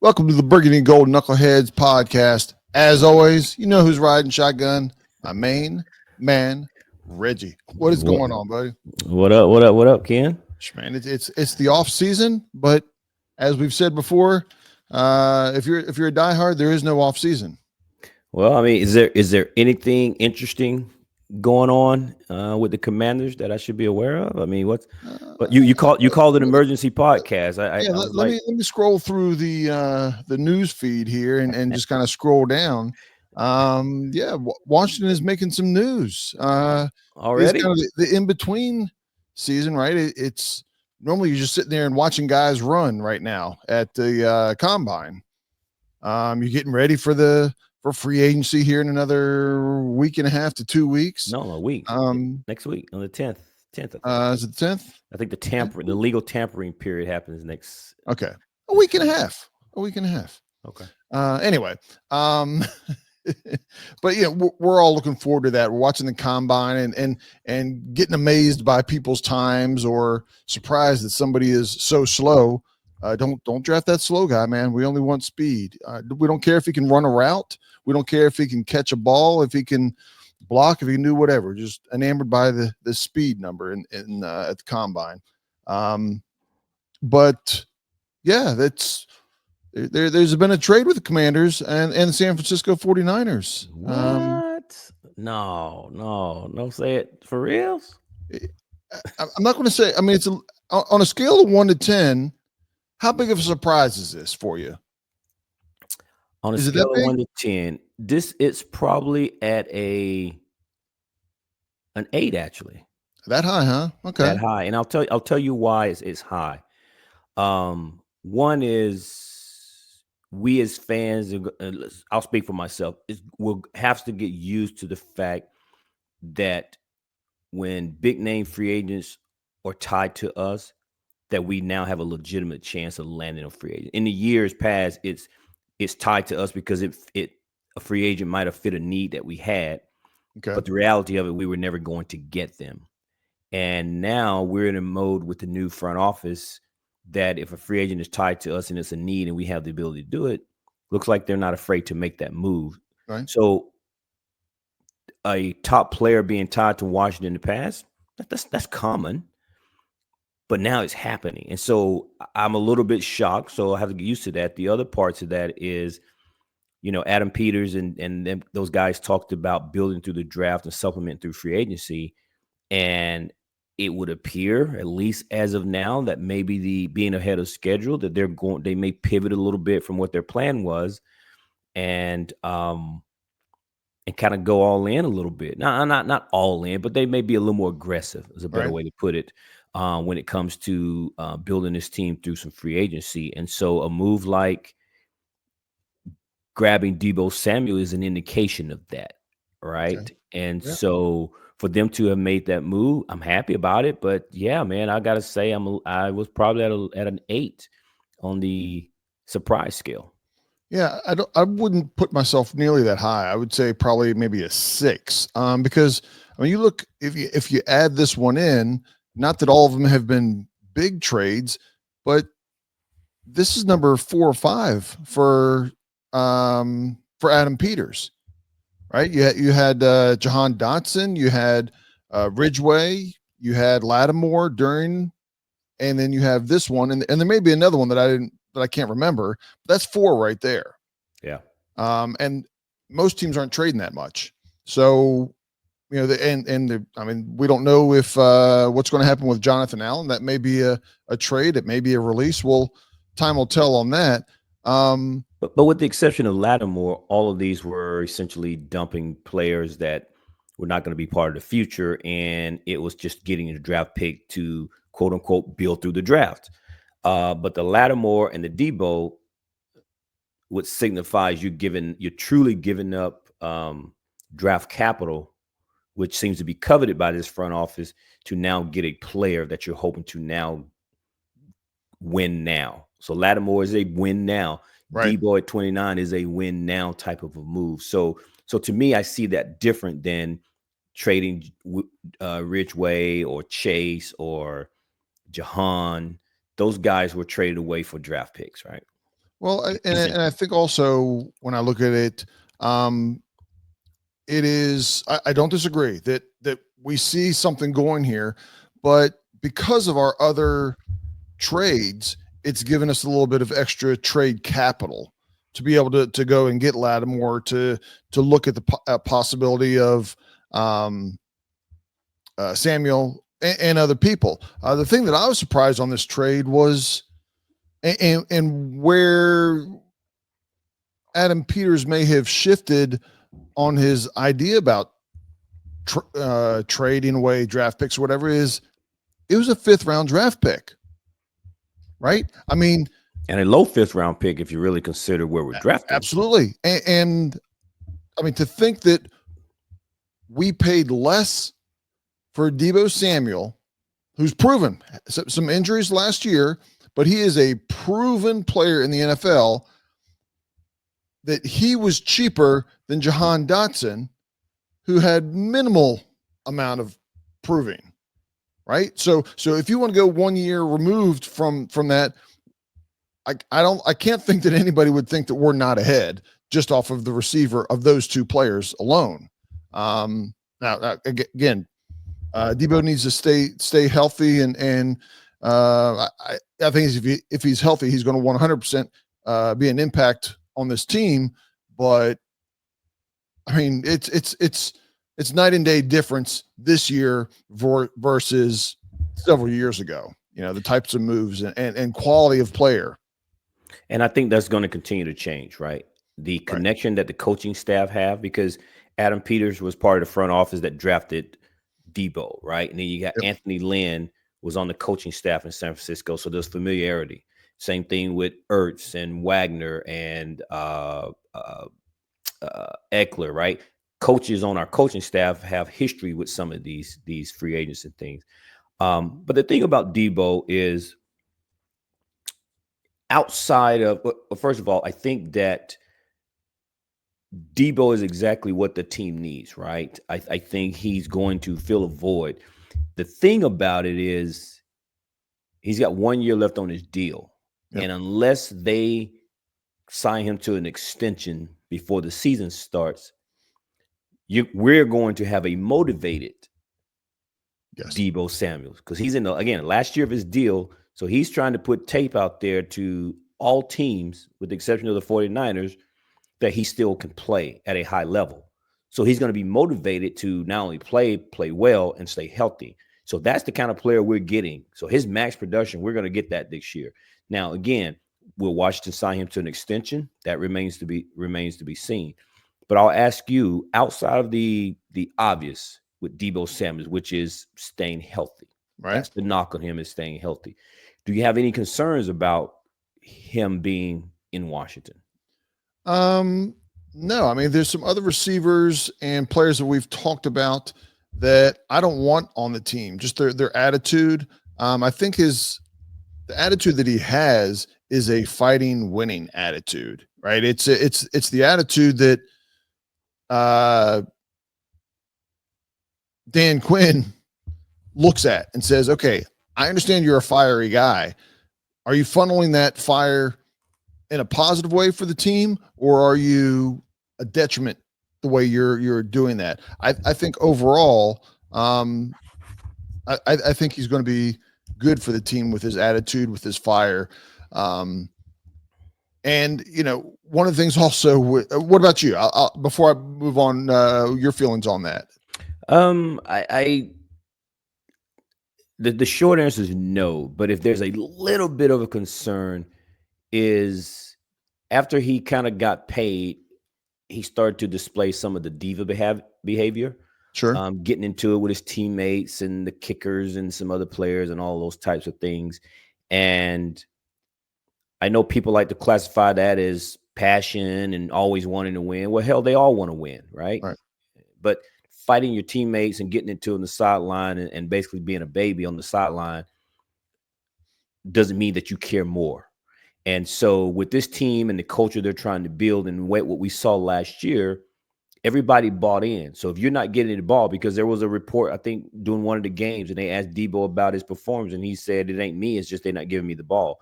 Welcome to the Burgundy and Gold Knuckleheads podcast. As always, you know who's riding shotgun? My main man, Reggie. What is What going on, buddy? what up? What up? What up, Ken? Man, it's the off season, but as we've said before, if you're a diehard, there is no off season. Well, I mean, is there anything interesting going on with the Commanders that I should be aware of? I mean, what's Uh, but you called it an emergency podcast. I, yeah, I let, was let like, me let me scroll through the news feed here and just kind of scroll down. Washington is making some news. It's already? kind of the in between season, right? It's normally you're just sitting there and watching guys run right now at the combine. You're getting ready for free agency here in another week and a half to 2 weeks. No, a week. Um, Next week on the 10th, I think. is it the 10th? I think the legal tampering period happens next. Okay, a week and a half. A week and a half. Okay. Anyway, but yeah, we're all looking forward to that. We're watching the combine and getting amazed by people's times or surprised that somebody is so slow. Don't draft that slow guy, man. We only want speed. We don't care if he can run a route. We don't care if he can catch a ball, if he can block, if he can do whatever. Just enamored by the speed number in at the combine. But yeah, there's been a trade with the Commanders and the San Francisco 49ers. What? No. Say it for reals. I'm not going to say. I mean, it's on a scale of 1 to 10. How big of a surprise is this for you? On a Is it scale that of big? 1 to 10, this it's probably at an 8 actually. That high, huh? Okay. That high, and I'll tell you why it's high. One is we as fans, I'll speak for myself, will have to get used to the fact that when big name free agents are tied to us, that we now have a legitimate chance of landing a free agent. In the years past, it's tied to us because a free agent might have fit a need that we had, Okay. but the reality of it, we were never going to get them. And now we're in a mode with the new front office that if a free agent is tied to us and it's a need and we have the ability to do it, looks like they're not afraid to make that move. Right. So a top player being tied to Washington in the past, that's common, but now it's happening. And so I'm a little bit shocked. So I have to get used to that. The other parts of that is, Adam Peters and them, those guys talked about building through the draft and supplement through free agency. And it would appear, at least as of now, that maybe the being ahead of schedule, that they may pivot a little bit from what their plan was, and kind of go all in a little bit. Not all in, but they may be a little more aggressive. Is a better Right. way to put it when it comes to building this team through some free agency. And so a move like grabbing Deebo Samael is an indication of that, right? Okay. And Yeah. so for them to have made that move, I'm happy about it. But yeah, man, I gotta say, I was probably at an 8 on the surprise scale. Yeah, I wouldn't put myself nearly that high. I would say probably maybe a 6. Because I mean, you look if you add this one in, not that all of them have been big trades, but this is number 4 or 5 for Adam Peters, right? You had Jahan Dotson, you had Ridgeway, you had Lattimore during, and then you have this one, and there may be another one that I can't remember. But that's 4 right there. Yeah. And most teams aren't trading that much, so I mean, we don't know if what's going to happen with Jonathan Allen. That may be a trade. It may be a release. Well, time will tell on that. But with the exception of Lattimore, all of these were essentially dumping players that were not going to be part of the future, and it was just getting a draft pick to quote unquote build through the draft. But the Lattimore and the Deebo, what signifies you're truly giving up draft capital, which seems to be coveted by this front office, to now get a player that you're hoping to now win now. So Lattimore is a win now. Right. Deebo at 29 is a win now type of a move. So to me, I see that different than trading Ridgeway or Chase or Jahan. Those guys were traded away for draft picks, right? Well, and I Essentially. think also when I look at it, it is I don't disagree that we see something going here, but because of our other trades, it's given us a little bit of extra trade capital to be able to go and get Lattimore to look at the possibility of um, Samuel and other people. The thing that I was surprised on this trade was and where Adam Peters may have shifted on his idea about trading away draft picks or whatever is it was a fifth round draft pick, right? I mean, And a low fifth round pick if you really consider where we're drafting. absolutely. And I mean, to think that we paid less for Deebo Samuel, who's proven some injuries last year, but he is a proven player in the NFL, that he was cheaper than Jahan Dotson, who had minimal amount of proving, right? So if you want to go 1 year removed from that, I can't think that anybody would think that we're not ahead just off of the receiver of those two players alone. Now again, Deebo needs to stay healthy, and I think if he's healthy, he's going to 100% be an impact on this team. But I mean, it's night and day difference this year versus several years ago. You know, the types of moves and quality of player. And I think that's going to continue to change, right? The Right. connection that the coaching staff have, because Adam Peters was part of the front office that drafted Deebo, right? And then you got Yep. Anthony Lynn was on the coaching staff in San Francisco, so there's familiarity. Same thing with Ertz and Wagner and Eckler, right? Coaches on our coaching staff have history with some of these free agents and things. But the thing about Deebo is outside of, well, first of all, I think that Deebo is exactly what the team needs, right? I think he's going to fill a void. The thing about it is he's got 1 year left on his deal. Yep. And unless they sign him to an extension before the season starts, we're going to have a motivated Yes. Deebo Samuel because he's in the, again, last year of his deal. So he's trying to put tape out there to all teams, with the exception of the 49ers, that he still can play at a high level. So he's going to be motivated to not only play well, and stay healthy. So that's the kind of player we're getting. So his max production, we're going to get that this year. Now, again, will Washington sign him to an extension? That remains to be seen. But I'll ask you, outside of the obvious with Deebo Samuel, which is staying healthy. Right. That's the knock on him, is staying healthy. Do you have any concerns about him being in Washington? No, I mean, there's some other receivers and players that we've talked about that I don't want on the team. Just their attitude. I think the attitude that he has is a fighting, winning attitude, right? It's the attitude that Dan Quinn looks at and says, "Okay, I understand you're a fiery guy. Are you funneling that fire in a positive way for the team, or are you a detriment the way you're doing that?" I think overall, I think he's going to be good for the team with his attitude, with his fire. And you know, one of the things also. What about you? Before I move on, your feelings on that? I the short answer is no. But if there's a little bit of a concern, is after he kind of got paid, he started to display some of the diva behavior, Sure. getting into it with his teammates and the kickers and some other players and all those types of things. And I know people like to classify that as passion and always wanting to win. Well, hell, they all want to win, right? Right. But fighting your teammates and getting into on the sideline and basically being a baby on the sideline doesn't mean that you care more. And so with this team and the culture they're trying to build and what we saw last year, everybody bought in. So if you're not getting the ball, because there was a report, I think, during one of the games, and they asked Deebo about his performance, and he said, "It ain't me. It's just they're not giving me the ball."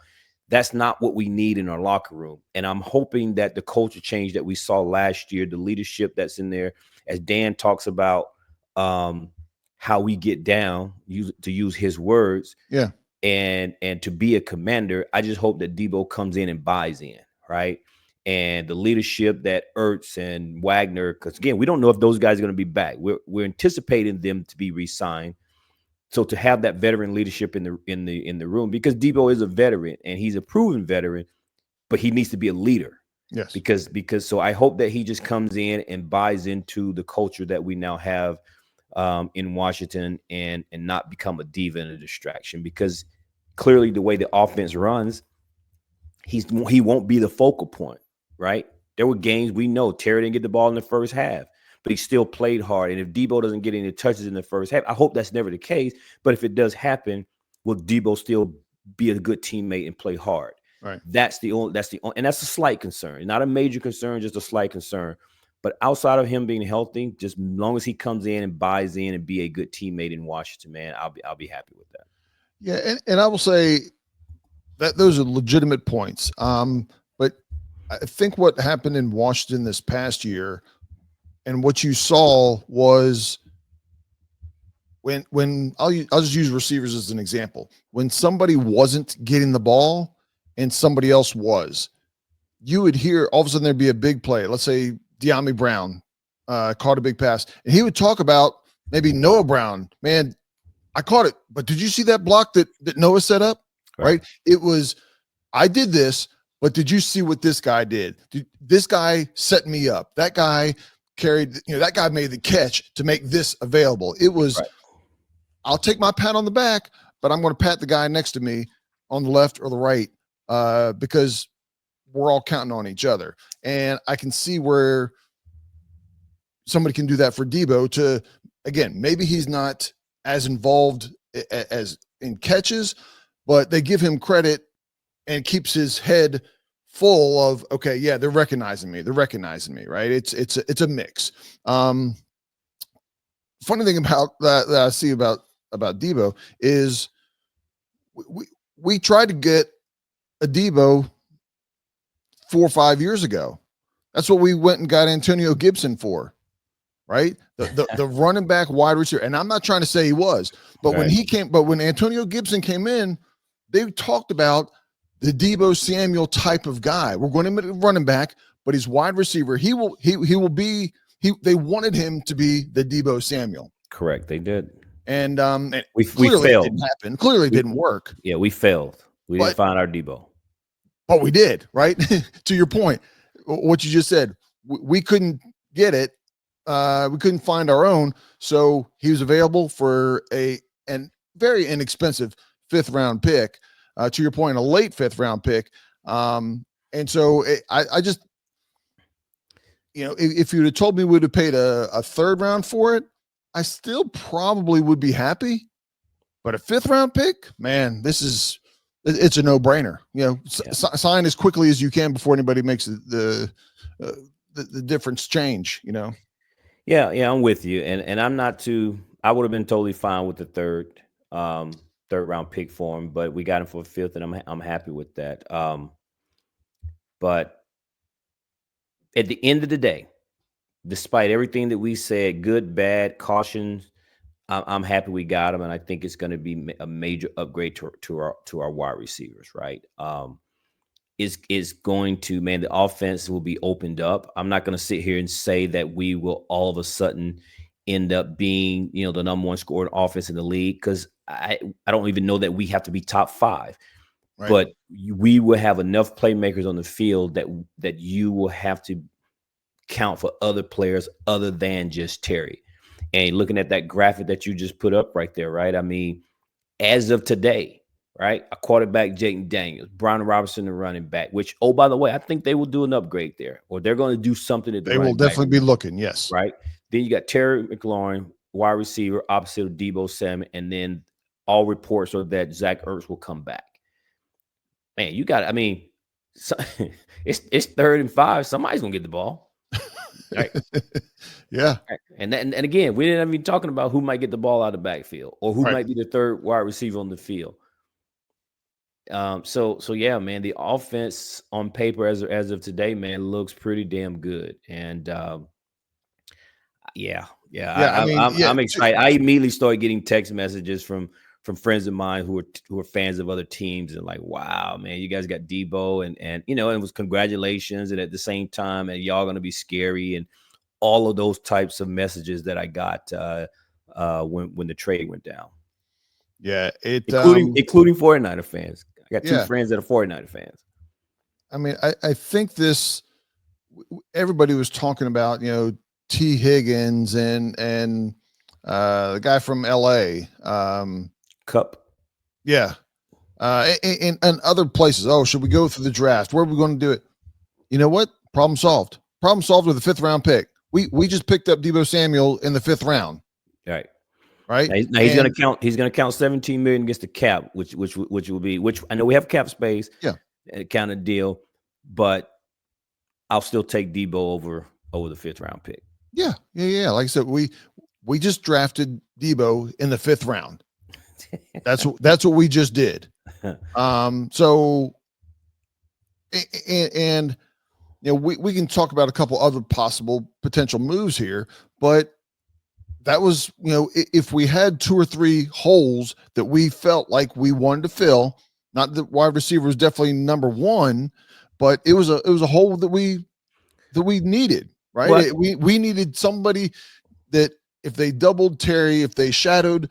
That's not what we need in our locker room. And I'm hoping that the culture change that we saw last year, the leadership that's in there, as Dan talks about how we get down, to use his words, Yeah. and to be a commander. I just hope that Deebo comes in and buys in, right? And the leadership that Ertz and Wagner, because again, we don't know if those guys are going to be back. We're anticipating them to be re-signed. So to have that veteran leadership in the room, because Deebo is a veteran and he's a proven veteran, but he needs to be a leader. Yes. Because so I hope that he just comes in and buys into the culture that we now have in Washington, and not become a diva and a distraction. Because clearly the way the offense runs, he won't be the focal point, right? There were games we know Terry didn't get the ball in the first half, but he still played hard. And if Deebo doesn't get any touches in the first half, I hope that's never the case. But if it does happen, will Deebo still be a good teammate and play hard? Right. That's the only, and that's a slight concern, not a major concern, just a slight concern. But outside of him being healthy, just as long as he comes in and buys in and be a good teammate in Washington, man, I'll be happy with that. Yeah, and I will say that those are legitimate points. But I think what happened in Washington this past year, and what you saw was when I'll just use receivers as an example. When somebody wasn't getting the ball and somebody else was, you would hear all of a sudden there'd be a big play. Let's say De'Ami Brown caught a big pass, and he would talk about maybe Noah Brown. Man, I caught it, but did you see that block that Noah set up? Right? It was, I did this, but did you see what this guy did? This guy set me up. That guy carried, that guy made the catch to make this available. It was, I'll take my pat on the back, but I'm going to pat the guy next to me on the left or the right because we're all counting on each other. And I can see where somebody can do that for Deebo to, again, maybe he's not as involved as in catches, but they give him credit and keeps his head full of, okay, yeah, they're recognizing me. They're recognizing me, right? It's a mix. Funny thing about that I see about Deebo is we tried to get a Deebo 4 or 5 years ago. That's what we went and got Antonio Gibson for, right? The running back wide receiver. And I'm not trying to say he was, but when Antonio Gibson came in, they talked about the Deebo Samuel type of guy. We're going to make a running back, but he's wide receiver. They wanted him to be the Deebo Samuel. Correct. They did. And we clearly failed. It didn't happen. Clearly it didn't work. Yeah, we failed. We didn't find our Deebo. But we did, right? To your point, what you just said, we couldn't get it. We couldn't find our own. So he was available for a very inexpensive 5th round pick. To your point, a late 5th round pick. And so I just, if you'd have told me we'd have paid a 3rd round for it, I still probably would be happy. But a 5th round pick, man, it's a no brainer. Sign as quickly as you can before anybody makes the difference change. Yeah, I'm with you, and I'm not too. I would have been totally fine with the 3rd round pick for him, but we got him for a 5th, and I'm happy with that. But at the end of the day, despite everything that we said, good, bad, cautions, I'm happy we got him, and I think it's going to be a major upgrade to our wide receivers. Right? Is going to, man, the offense will be opened up. I'm not going to sit here and say that we will all of a sudden end up being, the number 1 scoring offense in the league, because I don't even know that we have to be top 5. Right. But we will have enough playmakers on the field that you will have to count for other players other than just Terry. And looking at that graphic that you just put up right there, right? I mean, as of today, right, a quarterback, Jayden Daniels, Brian Robinson, the running back, which, oh, by the way, I think they will do an upgrade there, or they're going to do something at the running back. They will definitely be looking, yes. Right? Then you got Terry McLaurin, wide receiver, opposite of Deebo Samael, and then all reports are that Zach Ertz will come back. Man, you got, it's 3rd and 5. Somebody's going to get the ball. Right? Yeah. And again, we didn't even talking about who might get the ball out of the backfield or who might be the 3rd wide receiver on the field. So yeah, man, the offense on paper as of today, man, looks pretty damn good. And yeah, yeah, Yeah, I mean, I'm excited. I immediately started getting text messages from friends of mine who are fans of other teams, and like, wow, man, you guys got Deebo, and it was congratulations, and at the same time, and y'all gonna be scary, and all of those types of messages that I got when the trade went down, yeah, including 49er fans. I got two yeah. friends that are 49er fans. I mean, I think everybody was talking about, T. Higgins and the guy from LA. Cup. Yeah. And other places. Oh, should we go through the draft? Where are we going to do it? You know what? Problem solved. Problem solved with a 5th round pick. We just picked up Deebo Samuel in the 5th round. Right. Right. Now he's going to count. He's going to count 17 million against the cap, which will be, which I know we have cap space. Yeah. Kind of deal, but I'll still take Deebo over the 5th round pick. Yeah. Like I said, we just drafted Deebo in the 5th round. That's what we just did. So, and we can talk about a couple other possible potential moves here, but that was, if we had 2 or 3 holes that we felt like we wanted to fill, not that wide receiver was definitely number 1, but it was a hole that we needed, right? We needed somebody that if they doubled Terry, if they shadowed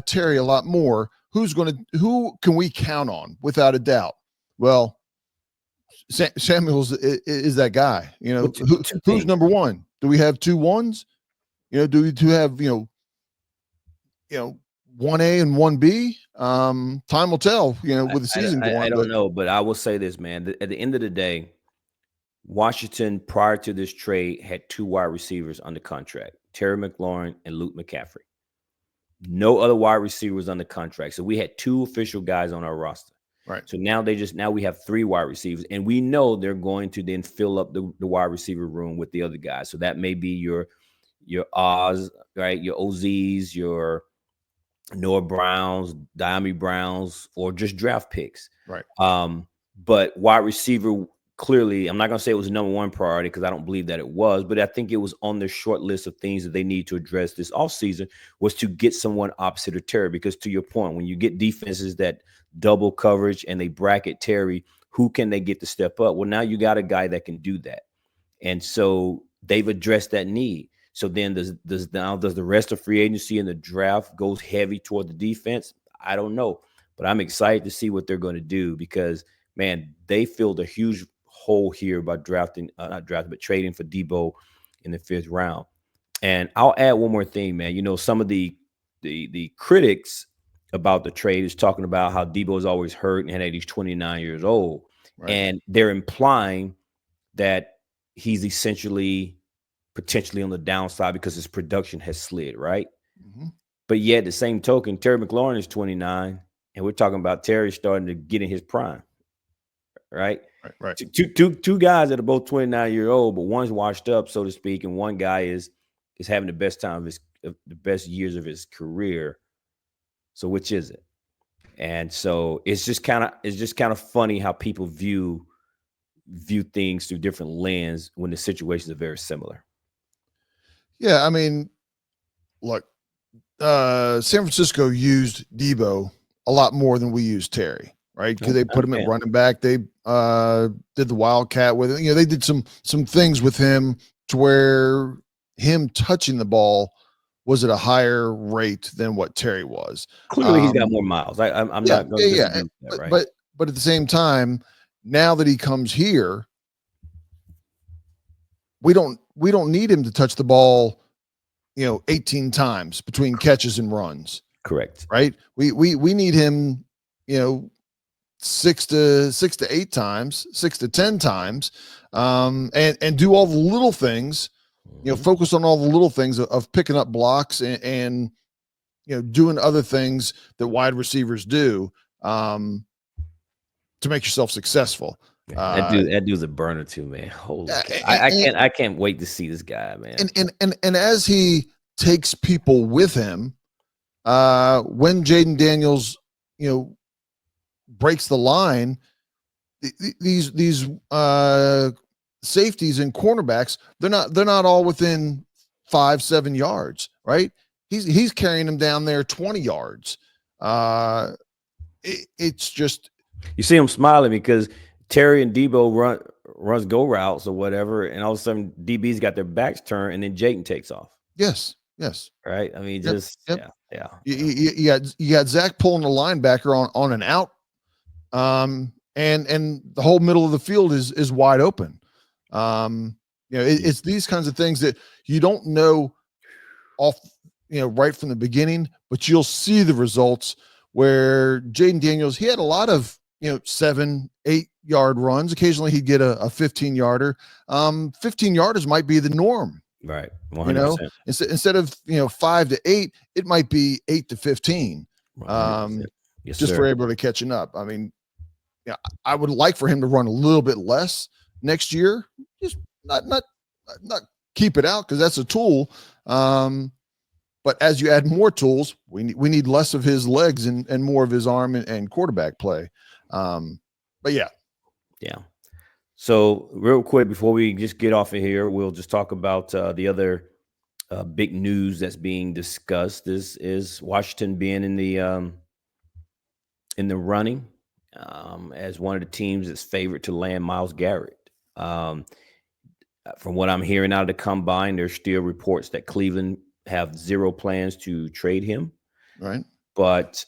Terry a lot more, who can we count on without a doubt? Well, Samuel's is that guy. Who's number 1? Do we have 2 ones? Do we have 1A and 1B? Time will tell. With the season going. I don't know, but I will say this, man. At the end of the day, Washington prior to this trade had 2 wide receivers under contract: Terry McLaurin and Luke McCaffrey. No other wide receivers under contract, so we had 2 official guys on our roster. Right. So now we have 3 wide receivers, and we know they're going to then fill up the wide receiver room with the other guys. So that may be your Oz, right? Your OZs, your Noah Browns, Diami Browns, or just draft picks. Right. But wide receiver, clearly, I'm not going to say it was the number 1 priority because I don't believe that it was, but I think it was on their short list of things that they need to address this offseason was to get someone opposite of Terry. Because to your point, when you get defenses that double coverage and they bracket Terry, who can they get to step up? Well, now you got a guy that can do that. And so they've addressed that need. So then does the rest of free agency and the draft goes heavy toward the defense? I don't know, but I'm excited to see what they're going to do because, man, they filled a huge hole here by trading for Deebo in the 5th round. And I'll add one more thing, man. Some of the critics about the trade is talking about how Deebo is always hurt and that he's 29 years old. Right. And they're implying that he's essentially potentially on the downside because his production has slid, right? Mm-hmm. But yet, the same token, Terry McLaurin is 29, and we're talking about Terry starting to get in his prime, right? Right. Two guys that are both 29-year-old, but one's washed up, so to speak, and one guy is having the best time of the best years of his career. So which is it? And so it's just kind of funny how people view things through different lens when the situations are very similar. Yeah, I mean, look, San Francisco used Deebo a lot more than we used Terry, right? Because they put him at running back. They did the Wildcat with it. They did some things with him to where him touching the ball was at a higher rate than what Terry was. Clearly, he's got more miles. I'm not going to disagree with that, right? But at the same time, now that he comes here, we don't need him to touch the ball, 18 times between catches and runs. Correct. Right. We need him, 6 to 8 times, 6 to 10 times, and do all the little things, focus on all the little things of picking up blocks and doing other things that wide receivers do, to make yourself successful. That dude's a burner too, man. Holy I can't wait to see this guy, man. And as he takes people with him, when Jaden Daniels, breaks the line, these safeties and cornerbacks, they're not all within 5-7 yards, right? He's carrying them down there 20 yards. It's just, You see him smiling because Terry and Deebo runs go routes or whatever, and all of a sudden DB's got their backs turned, and then Jayton takes off. yes, Right? I mean, yep, just yep. yeah. You got Zach pulling the linebacker on an out, and the whole middle of the field is wide open. It's these kinds of things that you don't know off, right from the beginning, but you'll see the results where Jaden Daniels, he had a lot of, 7-8 yard runs. Occasionally he'd get a 15 yarder. 15 yarders might be the norm. Right. You know, 100%. instead of 5 to 8, it might be 8 to 15. 100%. Yes, Just sir. for able to catching up. I mean, I would like for him to run a little bit less next year. Just not keep it out, because that's a tool. But as you add more tools, we need less of his legs and more of his arm and quarterback play. But yeah. So real quick before we just get off of here, we'll just talk about the other big news that's being discussed. Is Washington being in the running as one of the teams that's favored to land Myles Garrett. From what I'm hearing out of the combine, there's still reports that Cleveland have zero plans to trade him. Right. But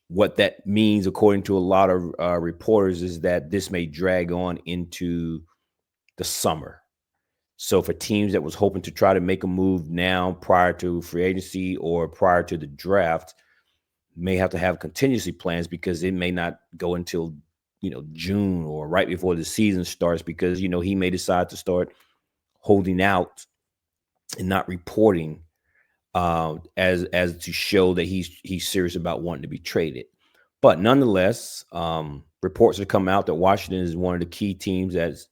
what that means, according to a lot of reporters, is that this may drag on into the summer. So for teams that was hoping to try to make a move now prior to free agency or prior to the draft, may have to have contingency plans, because it may not go until June or right before the season starts, because he may decide to start holding out and not reporting as to show that he's serious about wanting to be traded. But nonetheless, reports have come out that Washington is one of the key teams that's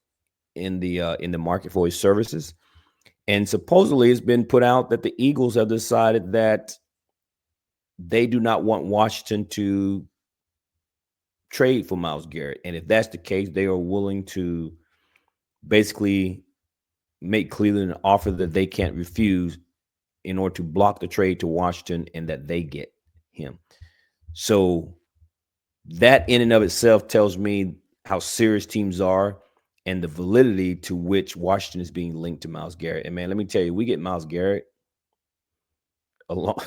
in the market for his services. And supposedly it's been put out that the Eagles have decided that they do not want Washington to trade for Myles Garrett. And if that's the case, they are willing to basically make Cleveland an offer that they can't refuse in order to block the trade to Washington and that they get him. So that in and of itself tells me how serious teams are and the validity to which Washington is being linked to Myles Garrett. And man, let me tell you, we get Myles Garrett along.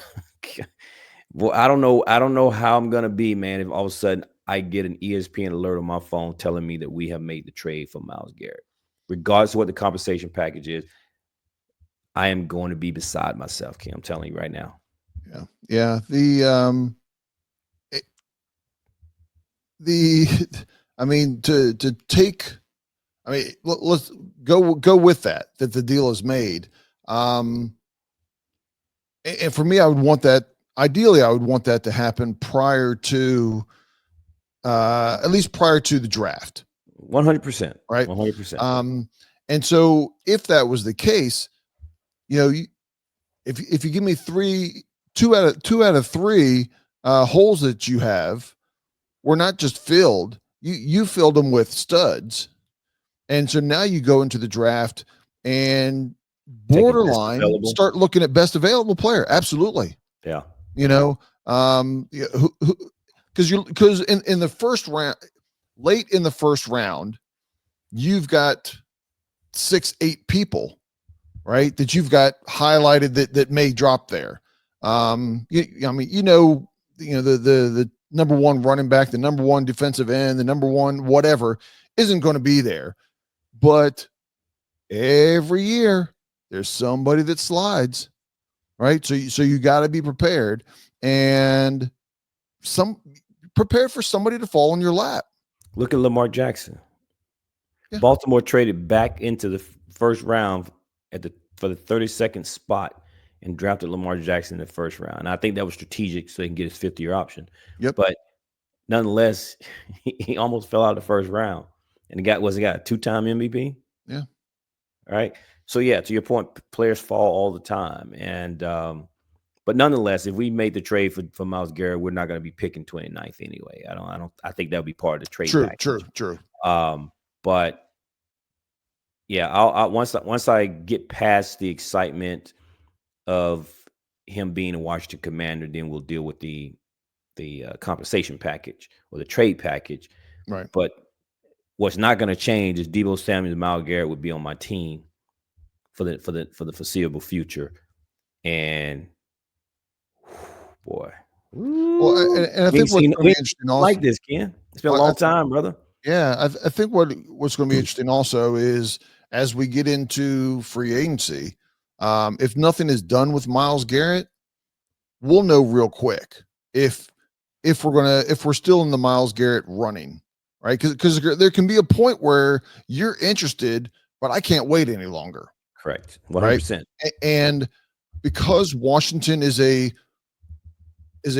Well, I don't know how I'm gonna be, man, if all of a sudden I get an ESPN alert on my phone telling me that we have made the trade for Myles Garrett. Regardless of what the compensation package is, I am going to be beside myself, Kim. I'm telling you right now. Yeah. I mean, to take, I mean, let's go with that the deal is made. And for me, I would want that. Ideally, I would want that to happen prior to, at least prior to the draft. 100%. Right. 100%. And so if that was the case, if you give me two out of three holes that you have were not just filled, you filled them with studs. And so now you go into the draft and borderline start looking at best available player. Absolutely. Yeah. Because in the first round, late in the first round, you've got 6-8 people, right, that you've got highlighted that may drop there. The number one running back, the number one defensive end, the number one whatever isn't going to be there. But every year there's somebody that slides, right? So you got to be prepared and prepared for somebody to fall in your lap. Look at Lamar Jackson. Yeah. Baltimore traded back into the first round for the 32nd spot and drafted Lamar Jackson in the first round. And I think that was strategic so they can get his 5th-year option. Yep. But nonetheless, he almost fell out of the first round. And he got a 2-time MVP? Yeah. All right. So, yeah, to your point, players fall all the time. And But nonetheless, if we made the trade for Myles Garrett, we're not going to be picking 29th anyway. I think that would be part of the trade package. True. But yeah, I'll once I get past the excitement of him being a Washington Commander, then we'll deal with the compensation package or the trade package. Right. But what's not going to change is Deebo Samuel and Myles Garrett would be on my team for the foreseeable future. And boy, well, and I think what's going to be interesting also, like this, Ken. It's been a long time, brother. Yeah, I think what's going to be interesting also is as we get into free agency, if nothing is done with Myles Garrett, we'll know real quick if we're still in the Myles Garrett running, right? Because there can be a point where you're interested, but I can't wait any longer. Correct, 100%. Right? And because Washington is a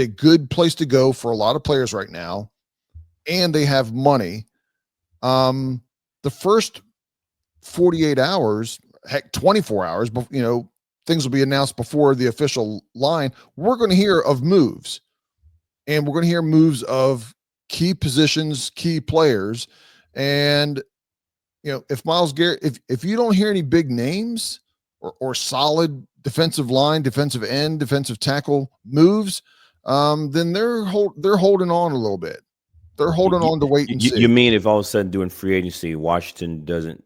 good place to go for a lot of players right now, and they have money. The first 48 hours, heck, 24 hours, but things will be announced before the official line. We're going to hear of moves, and we're going to hear moves of key positions, key players. And, if Myles Garrett, if you don't hear any big names or solid defensive line, defensive end, defensive tackle moves, then they're holding on a little bit. They're holding on to wait and see. You mean if all of a sudden during free agency, Washington doesn't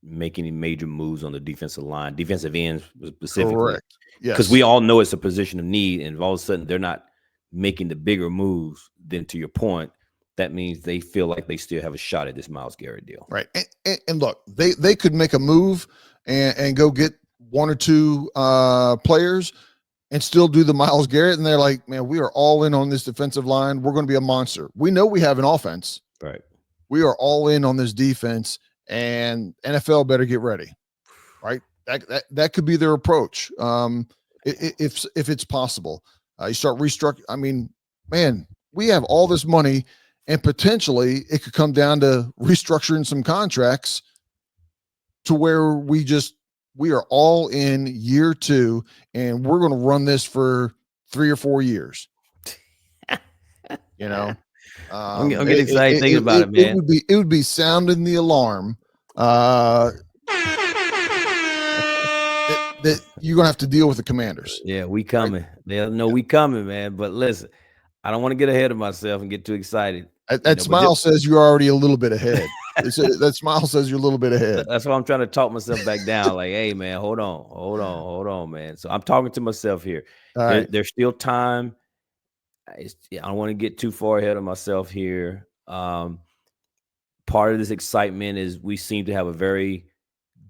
make any major moves on the defensive line, defensive ends specifically? Correct. Yes. Because we all know it's a position of need, and if all of a sudden they're not making the bigger moves, then to your point, that means they feel like they still have a shot at this Myles Garrett deal. Right. And look, they could make a move and go get one or two players and still do the Myles Garrett. And they're like, man, we are all in on this defensive line. We're going to be a monster. We know we have an offense. Right. We are all in on this defense, and NFL better get ready. Right. That could be their approach. If it's possible, you start restructuring. I mean, man, we have all this money, and potentially it could come down to restructuring some contracts to where we are all in year 2, and we're going to run this for 3 or 4 years. I'm getting excited thinking about it, man. It would be sounding the alarm that you're going to have to deal with the Commanders. Yeah, we coming. Right? They'll know we coming, man. But listen, I don't want to get ahead of myself and get too excited. That smile says you're already a little bit ahead. That smile says you're a little bit ahead. That's why I'm trying to talk myself back down. Like, hey, man, hold on, man. So I'm talking to myself here. There's still time. I don't want to get too far ahead of myself here. Part of this excitement is we seem to have a very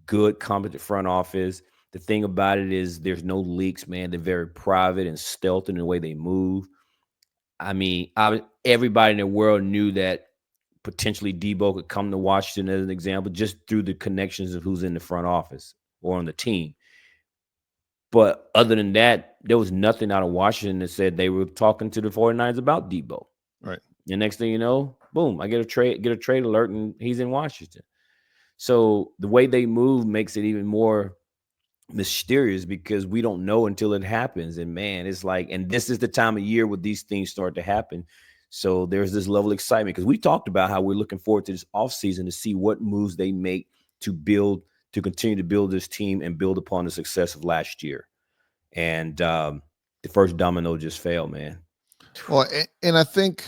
good, competent front office. The thing about it is there's no leaks, man. They're very private and stealth in the way they move. I mean, everybody in the world knew that potentially Deebo could come to Washington as an example, just through the connections of who's in the front office or on the team. But other than that, there was nothing out of Washington that said they were talking to the 49ers about Deebo. Right. And next thing you know, boom, I get a trade alert and he's in Washington. So the way they move makes it even more mysterious because we don't know until it happens. And man, it's like, and this is the time of year where these things start to happen. So there's this level of excitement because we talked about how we're looking forward to this offseason to see what moves they make to continue to build this team and build upon the success of last year. And the first domino just fell, man. Well, and I think,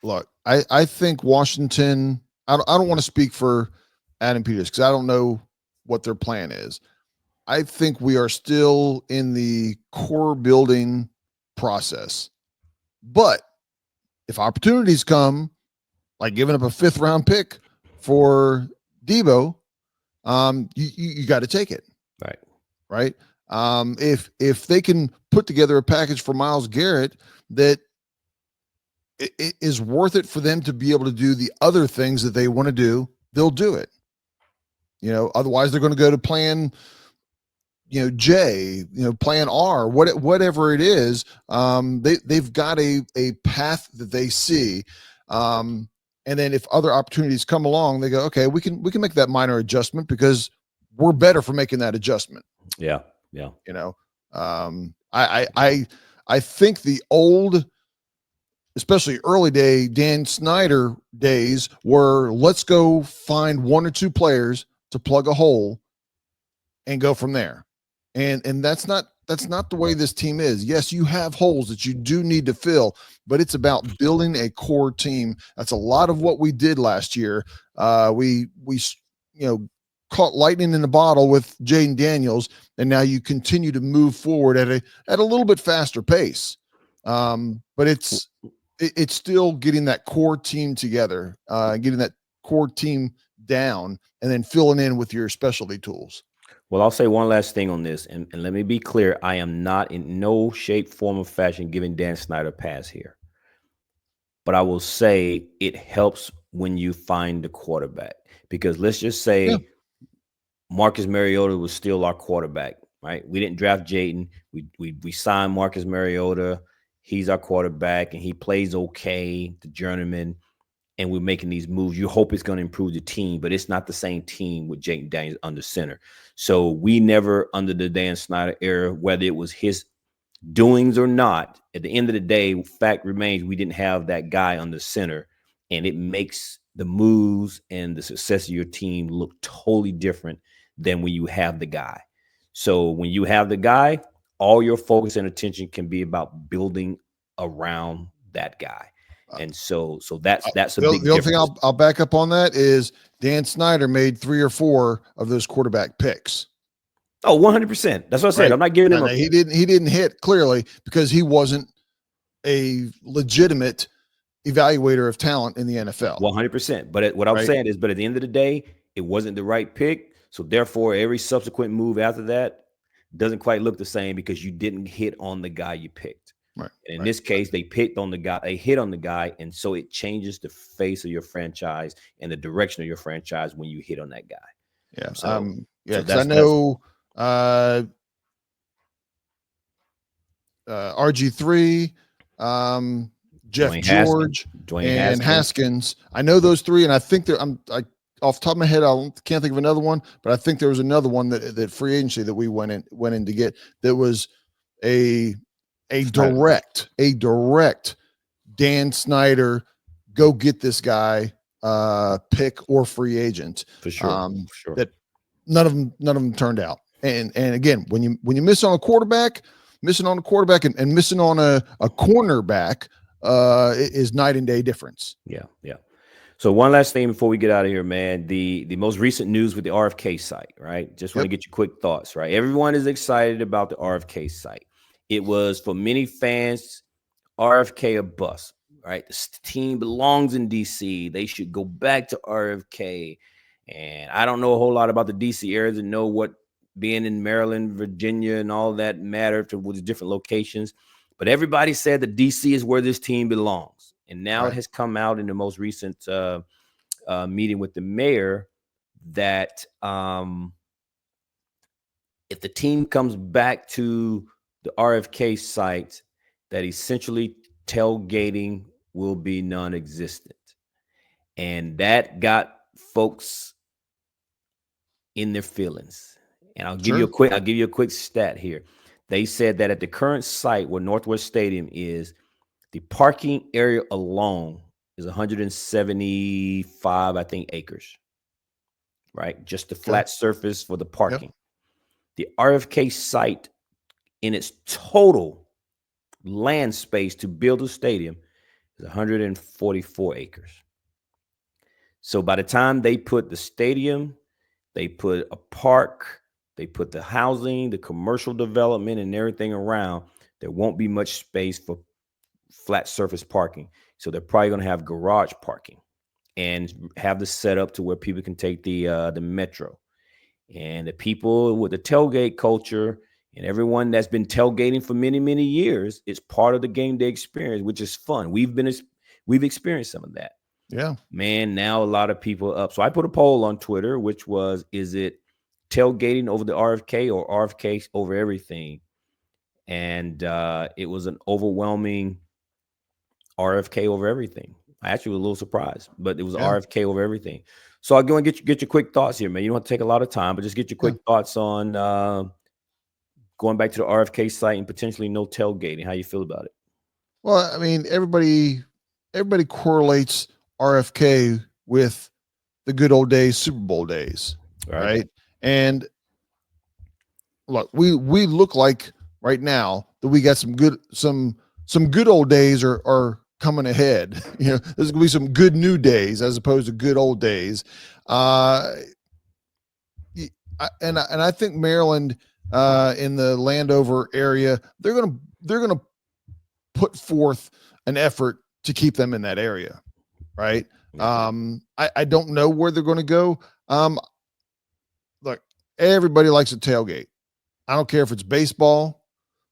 look, I think Washington, I don't want to speak for Adam Peters because I don't know what their plan is. I think we are still in the core building process. But if opportunities come, like giving up a 5th round pick for Deebo, you got to take it. Right. If they can put together a package for Myles Garrett that it is worth it for them to be able to do the other things that they want to do, they'll do it. Otherwise they're going to go to plan, J, plan R, whatever it is. They've got a path that they see. And then if other opportunities come along, they go, okay, we can make that minor adjustment because we're better for making that adjustment. Yeah. I I think the old, especially early day Dan Snyder days, were let's go find one or two players to plug a hole and go from there. And that's not the way this team is. Yes, you have holes that you do need to fill, but it's about building a core team. That's a lot of what we did last year. We you know caught lightning in the bottle with Jaden Daniels, and now you continue to move forward at a little bit faster pace. But it's still getting that core team together, getting that core team down, and then filling in with your specialty tools. Well, I'll say one last thing on this, and let me be clear. I am not in no shape, form, or fashion giving Dan Snyder a pass here. But I will say it helps when you find the quarterback. Because let's just Yeah. say Marcus Mariota was still our quarterback, right? We didn't draft Jaden. We signed Marcus Mariota. He's our quarterback, and he plays okay, the journeyman, and we're making these moves. You hope it's going to improve the team, but it's not the same team with Jaden Daniels under center. So we never, under the Dan Snyder era, whether it was his doings or not, at the end of the day, fact remains we didn't have that guy on the center, and it makes the moves and the success of your team look totally different than when you have the guy. So when you have the guy, all your focus and attention can be about building around that guy. And so that's a big The only thing difference. I'll back up on that is Dan Snyder made 3 or 4 of those quarterback picks. Oh, 100%. That's what I said. Right. I'm not giving him No, he didn't hit clearly because he wasn't a legitimate evaluator of talent in the NFL. 100%. But what I'm saying is, but at the end of the day, it wasn't the right pick. So therefore, every subsequent move after that doesn't quite look the same because you didn't hit on the guy you picked. Right. And in this case, they picked on the guy, they hit on the guy, and so it changes the face of your franchise and the direction of your franchise when you hit on that guy. Yeah. So, yeah, because I know RG3, Jeff Dwayne George, and Haskins. I know those 3, and I think off the top of my head, I can't think of another one, but I think there was another one that free agency that we went in to get that was a direct Dan Snyder, go get this guy pick or free agent. For sure. That none of them turned out. And again, when you miss on a quarterback, missing on a quarterback and missing on a cornerback is night and day difference. Yeah. So one last thing before we get out of here, man. The most recent news with the RFK site, right? Just want to get your quick thoughts, right? Everyone is excited about the RFK site. It was, for many fans, RFK a bust, right? The team belongs in DC. They should go back to RFK. And I don't know a whole lot about the DC area to know what being in Maryland, Virginia, and all that mattered to with the different locations. But everybody said that DC is where this team belongs. And now it has come out in the most recent meeting with the mayor that if the team comes back to the RFK site, that essentially tailgating will be non-existent. And that got folks in their feelings. And I'll give you a quick stat here. They said that at the current site where Northwest Stadium is, the parking area alone is 175, I think, acres, right? Just the flat surface for the parking. The RFK site, in its total land space to build a stadium, is 144 acres. So by the time they put the stadium, they put a park, they put the housing, the commercial development, and everything around, there won't be much space for flat surface parking. So they're probably going to have garage parking and have the setup to where people can take the metro. And the people with the tailgate culture and everyone that's been tailgating for many, many years, it's part of the game day experience, which is fun. We've experienced some of that. Yeah, man. Now a lot of people up. So I put a poll on Twitter, which was, is it tailgating over the RFK or RFK over everything? And it was an overwhelming RFK over everything. I actually was a little surprised, but it was RFK over everything. So I'm going to get your quick thoughts here, man. You don't have to take a lot of time, but just get your quick thoughts on going back to the RFK site and potentially no tailgating. How you feel about it? Well, I mean, everybody correlates RFK with the good old days, Super Bowl days, Right. right? And look, we look like right now that we got some good old days are coming ahead. You know, there's gonna be some good new days as opposed to good old days. Uh, and I think Maryland in the Landover area, they're gonna put forth an effort to keep them in that area, right? Okay. I don't know where they're going to go. Look, everybody likes a tailgate. I don't care if it's baseball.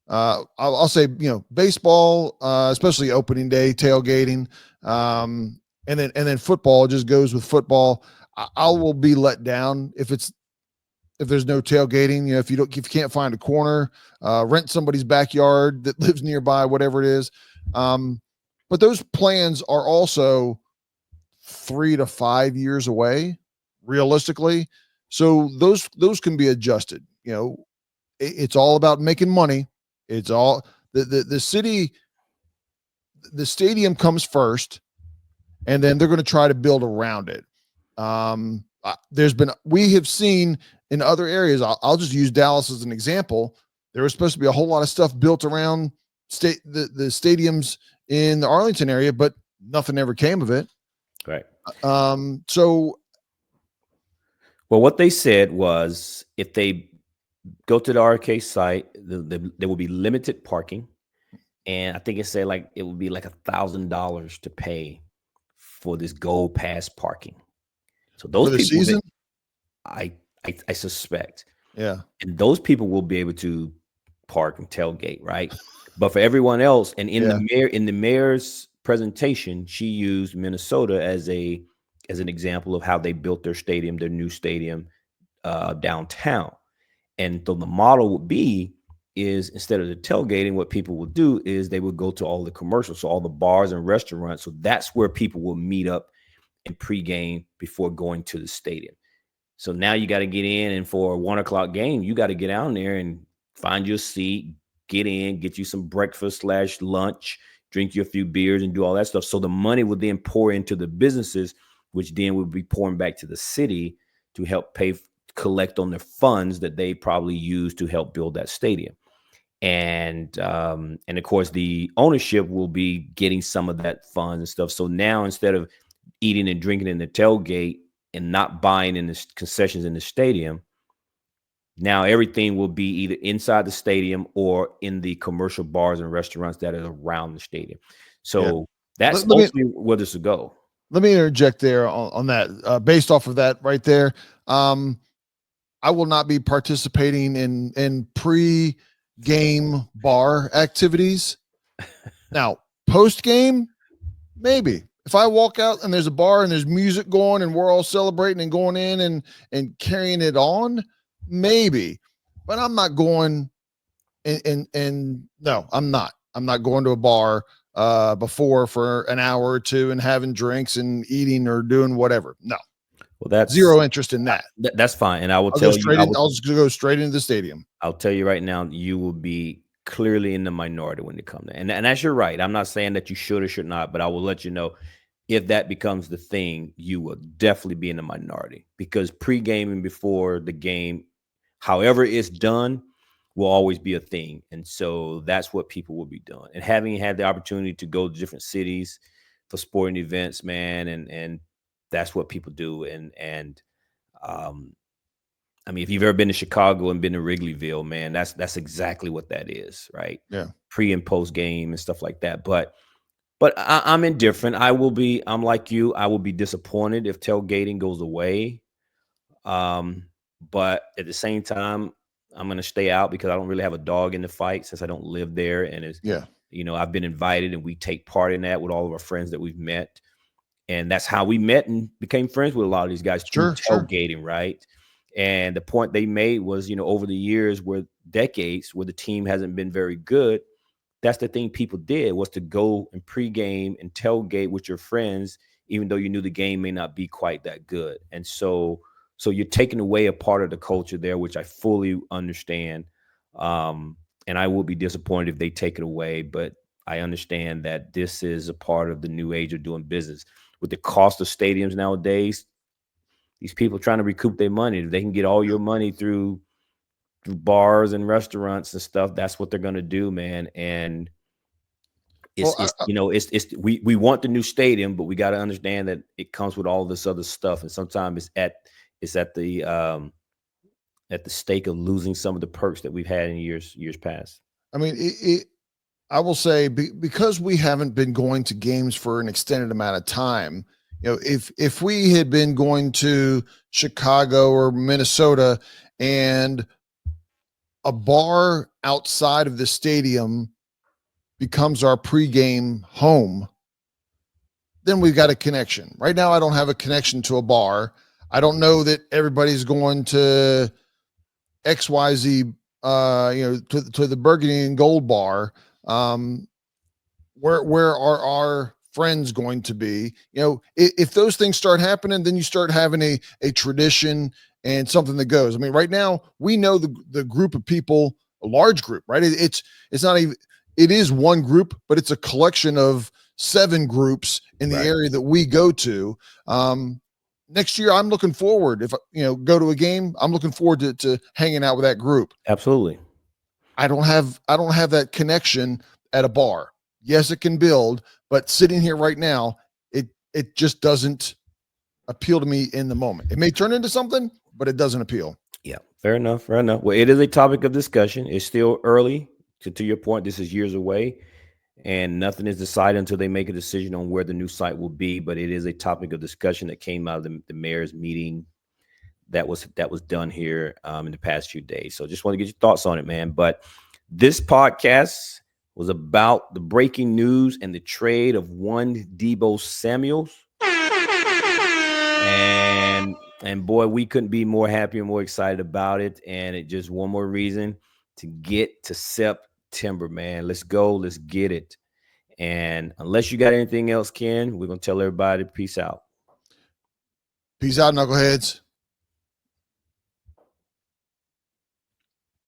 I'll say, baseball, especially opening day tailgating, and then football just goes with football. I will be let down if there's no tailgating. If you can't find a corner, rent somebody's backyard that lives nearby, whatever it is. But those plans are also 3 to 5 years away, realistically. So those can be adjusted. It's all about making money. It's all the city, the stadium comes first, and then they're going to try to build around it. We have seen in other areas. I'll just use Dallas as an example. There was supposed to be a whole lot of stuff built around the stadiums in the Arlington area, but nothing ever came of it. Right. So Well, what they said was if they go to the RK site, there will be limited parking. And I think it said like it would be like $1,000 to pay for this gold pass parking. So those for the people that season, I suspect, yeah, and those people will be able to park and tailgate, right? But for everyone else, and yeah, in the mayor's presentation, she used Minnesota as an example of how they built their new stadium downtown. And so the model would be is instead of the tailgating, what people will do is they would go to all the commercials, so all the bars and restaurants. So that's where people will meet up and pregame before going to the stadium. So now you got to get in, and for a 1 o'clock game, you got to get out there and find your seat, get in, get you some breakfast / lunch, drink you a few beers, and do all that stuff. So the money would then pour into the businesses, which then would be pouring back to the city to help collect on the funds that they probably use to help build that stadium. And of course, the ownership will be getting some of that funds and stuff. So now instead of eating and drinking in the tailgate and not buying in the concessions in the stadium, now everything will be either inside the stadium or in the commercial bars and restaurants that are around the stadium. yeah. So that's Let me ultimately where this will go. let me interject there on that. Based off of that right there, I will not be participating in pre-game bar activities. Now, post-game, maybe. If I walk out and there's a bar and there's music going and we're all celebrating and going in and carrying it on, maybe. But I'm not going and no, I'm not. I'm not going to a bar before for an hour or two and having drinks and eating or doing whatever. No. Well, that's Zero interest in that. that's fine. And I will I'll go tell you, straight in. I'll just go straight into the stadium. I'll tell you right now, you will be clearly in the minority when it comes to, and that's your right. I'm not saying that you should or should not, but I will let you know if that becomes the thing, you will definitely be in the minority because pre-gaming before the game, however it's done, will always be a thing. And so that's what people will be doing. And having had the opportunity to go to different cities for sporting events, man, and that's what people do. And um I mean, if you've ever been to Chicago and been to Wrigleyville, man, that's exactly what that is, right? Yeah. Pre and post game and stuff like that. But I'm indifferent. I'm like you. I will be disappointed if tailgating goes away. Um, but at the same time, I'm gonna stay out because I don't really have a dog in the fight since I don't live there. And Yeah. I've been invited and we take part in that with all of our friends that we've met. And that's how we met and became friends with a lot of these guys through Sure. Sure. tailgating, right? And the point they made was, over the years, where decades where the team hasn't been very good, that's the thing people did was to go and pregame and tailgate with your friends, even though you knew the game may not be quite that good. And so you're taking away a part of the culture there, which I fully understand. And I will be disappointed if they take it away. But I understand that this is a part of the new age of doing business. With the cost of stadiums nowadays, these people trying to recoup their money. If they can get all your money through bars and restaurants and stuff, that's what they're going to do, man. And Well, it's we want the new stadium, but we got to understand that it comes with all this other stuff, and sometimes it's at the stake of losing some of the perks that we've had in years past. I mean, I will say because we haven't been going to games for an extended amount of time. If we had been going to Chicago or Minnesota and a bar outside of the stadium becomes our pregame home, then we've got a connection. Right now, I don't have a connection to a bar. I don't know that everybody's going to XYZ, to the Burgundy and Gold bar. Where are our friends going to be? If those things start happening, then you start having a tradition and something that goes. I mean, right now we know the group of people, a large group, right? It's not even, it is one group, but it's a collection of 7 groups in the area that we go to. Next year, I'm looking forward. If go to a game, I'm looking forward to hanging out with that group. Absolutely. I don't have that connection at a bar. Yes, it can build, but sitting here right now, it just doesn't appeal to me in the moment. It may turn into something, but it doesn't appeal. Yeah, fair enough. Well, it is a topic of discussion. It's still early. To your point, this is years away, and nothing is decided until they make a decision on where the new site will be. But it is a topic of discussion that came out of the mayor's meeting that was done here in the past few days. So just want to get your thoughts on it, man. But this podcast was about the breaking news and the trade of one Deebo Samael. And boy, we couldn't be more happy and more excited about it. And it just one more reason to get to September, man. Let's go. Let's get it. And unless you got anything else, Ken, we're going to tell everybody peace out. Peace out, knuckleheads.